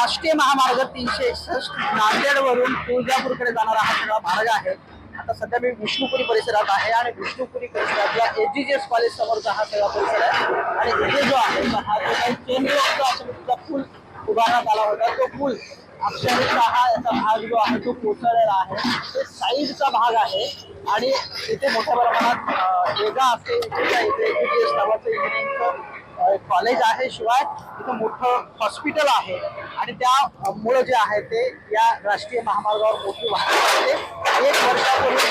राष्ट्रीय महामार्ग 361 नांदेडवरून तुळजापूरकडे जाणारा हा सगळा मार्ग आहे। आता सध्या मी विष्णुपुरी परिसरात आहे आणि विष्णुपुरी परिसरातल्या एजीजीएस कॉलेज समोरचा हा सगळा परिसर आहे आणि इथे जो आहे हा जो काही चेन ब्लॉकचा पूल उभारण्यात आला होता तो पूल अक्षरशः याचा भाग जो आहे तो कोसळलेला आहे। ते साईडचा भाग आहे आणि इथे मोठ्या प्रमाणात वेगा असते इथे एजीजीएस नावाचं इंजिनिअरिंगचं कॉलेज आहे, शिवाय इथं मोठं हॉस्पिटल आहे आणि त्यामुळे जे आहे ते या राष्ट्रीय महामार्गावर मोठी वाहतूक असते। 1 वर्षापूर्वी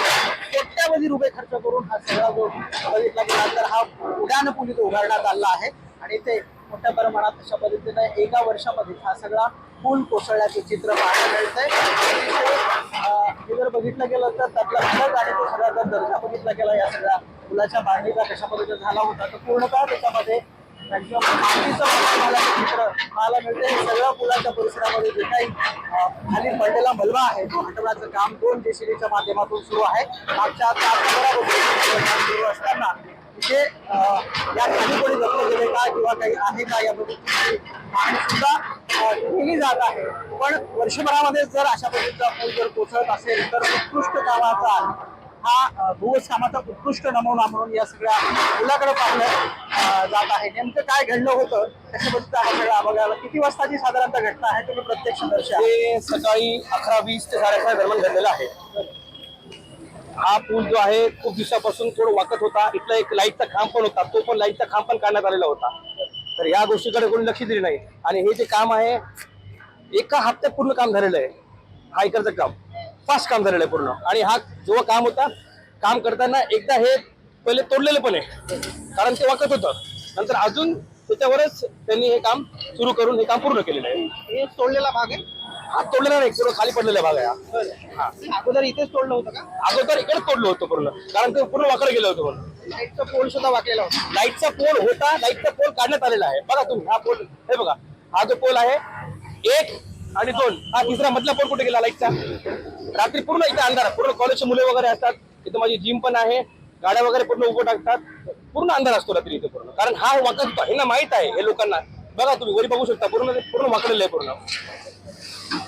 कोट्यावधी रुपये खर्च करून हा सगळा जो बघितला गेला तर हा उड्डाण पूल इथे उभारण्यात आला आहे आणि ते मोठ्या प्रमाणात अशा पद्धतीने एका वर्षामध्ये हा सगळा पूल कोसळण्याचे चित्र पाहायला मिळतंय। जर बघितलं गेलं तर त्यातला फरक आणि तो सगळा जर दर्जा बघितला गेला या सगळ्या पुलाच्या बांधणीचा कशा पद्धतीने झाला होता तर पूर्णतः त्याच्यामध्ये मातीचं चित्र पाहायला मिळते। हे सगळ्या पुलाच्या परिसरामध्ये जे काही खाली पडलेला मलबा आहे तो हटवण्याचं काम 2 जेसीबीच्या माध्यमातून सुरू आहे। मागच्या 15 सुरू असताना इथे या खाली कोणी जपले गेले का किंवा काही आहे का या पद्धतीची मागणी सुद्धा केली जात आहे। पण वर्षभरामध्ये जर अशा पद्धतीचा पूल जर कोसळत असेल तर उत्कृष्ट कामाचा हा भूवस कामाचा उत्कृष्ट नमुना म्हणून या सगळ्या पुलाकडे पाहिलं जात आहे। नेमकं काय घडलं होतं त्याच्याबद्दल हा सगळा बघायला किती वाजताची साधारणतः घटना आहे तुम्ही प्रत्यक्ष दर्शना? ते सकाळी 11:20 ते 11:30 दरम्यान घडलेला आहे। हा पूल जो आहे खूप दिवसापासून थोडं वाकत होता। इथला एक लाईटचा खांब पण होता, तो पण लाईटचा खांब पण काढण्यात आलेला होता। तर या गोष्टीकडे कोणी लक्ष दिले नाही आणि हे जे काम आहे एका हप्त्यात पूर्ण काम झालेलं आहे। हा इकडचं काम फास्ट काम झालेलं आहे पूर्ण आणि हा जेव्हा काम होता काम करताना एकदा हे पहिले तोडलेलं पण आहे कारण ते वाकत होतं, नंतर अजून त्याच्यावरच त्यांनी हे काम सुरू करून हे काम पूर्ण केलेलं आहे। हे तोडलेला भाग आहे, हा तोडलेला नाही, पूर्ण खाली पडलेला भाग आहे हा। अगोदर इथेच तोडलं होतं का? अगोदर इकडे तोडलं होतं पूर्ण कारण ते पूर्ण वाकडं गेलं होतं म्हणून। लाईटचा पोल सुद्धा वाकलेला होता। लाईटचा पोल होता, लाईटचा पोल काढण्यात आलेला आहे। बघा तुम्ही हा पोल, हे बघा हा जो पोल आहे 1 आणि 2, हा तिसरा मधला पोल कुठे गेला लाईटचा? रात्री पूर्ण इथे अंधार, पूर्ण कॉलेजचे मुले वगैरे असतात, इथं माझी जिम पण आहे, गाड्या वगैरे पूर्ण उभं टाकतात, पूर्ण अंधार असतो रात्री इथे पूर्ण कारण हा वाकत होता। हे ना माहित आहे हे लोकांना, बघा तुम्ही वरी बघू शकता पूर्ण पूर्ण वाकलेलं आहे पूर्ण।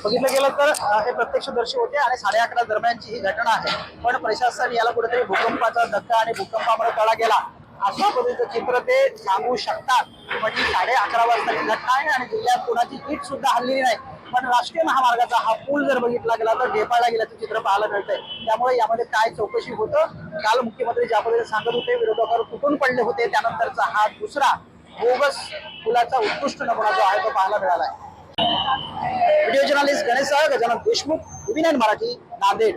बघितलं गेलं तर हे प्रत्यक्षदर्शी होते आणि 11:30 दरम्यानची ही घटना आहे। पण प्रशासन याला कुठेतरी भूकंपाचा धक्का आणि भूकंपामुळे तडा गेला अशा पद्धतीचं चित्र ते सांगू शकतात। म्हणजे 11:30 वाजताची घटना आहे आणि जिल्ह्यात कोणाची ईट सुद्धा हल्ली नाही, पण राष्ट्रीय महामार्गाचा हा पूल जर बघितला गेला तर ढेपाळला गेल्याचं चित्र पाहायला मिळतंय। त्यामुळे यामध्ये काय चौकशी होतं, काल मुख्यमंत्री ज्या पद्धतीने सांगत होते विरोधकावर तुटून पडले होते, त्यानंतरचा हा दुसरा बोगस पुलाचा उत्कृष्ट नमुना जो आहे तो पाहायला मिळाला आहे। Video journalist Ganesh Gajanan Deshmukh, TV nine Marathi, Nanded.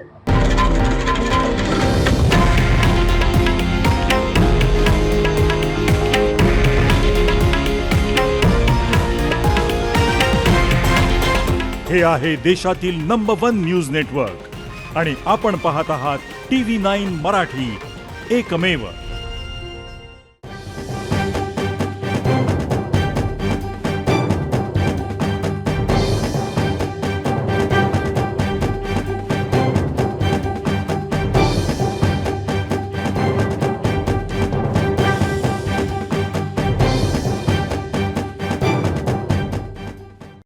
हे आहे देशातील नंबर 1 न्यूज नेटवर्क आणि आपण पाहत आहात टीव्ही 9 मराठी, एकमेव।